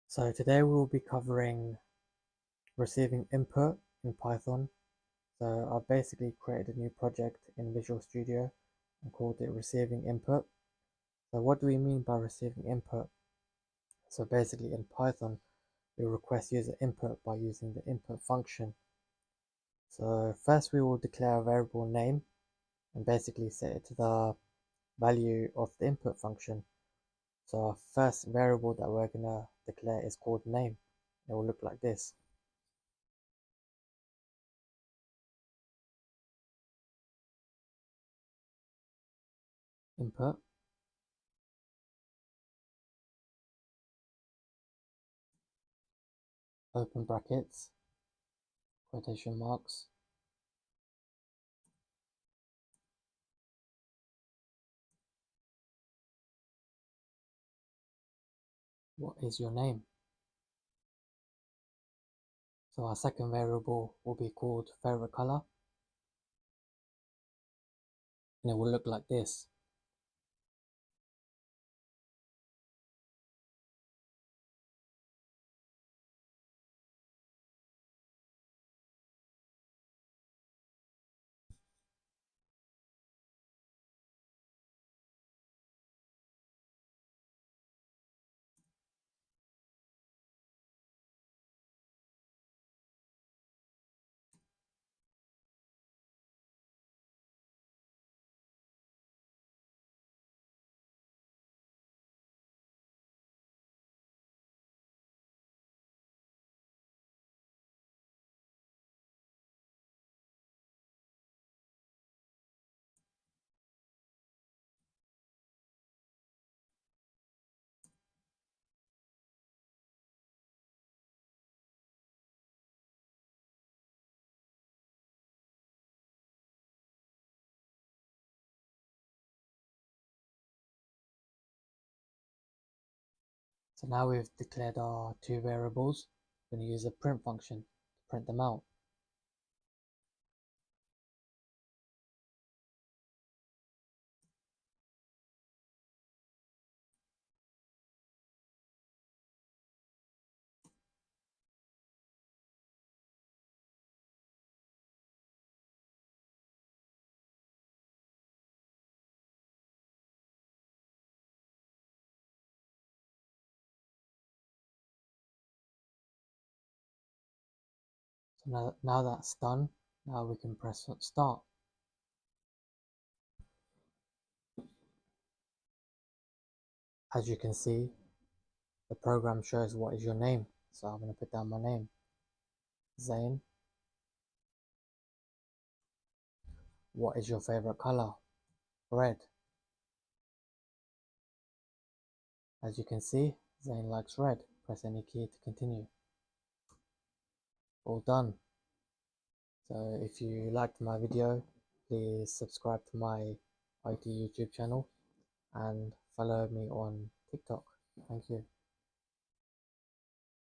So today we will be covering receiving input in Python. So I've basically created a new project in Visual Studio and called it receiving input. So what do we mean by receiving input? So basically in Python, we request user input by using the input function. So first we will declare a variable name and basically set it to the value of the input function. So our first variable that we're gonna declare is called name. It will look like this. Input, open brackets, quotation marks, what is your name? So our second variable will be called favorite color, and it will look like this. So now we've declared our two variables. We're going to use a print function to print them out. So now that's done, now we can press start. As you can see, the program shows what is your name. So I'm going to put down my name, Zain. What is your favorite color? Red. As you can see, Zain likes red. Press any key to continue. All done. So if you liked my video, please subscribe to my IT YouTube channel and follow me on TikTok. Thank you.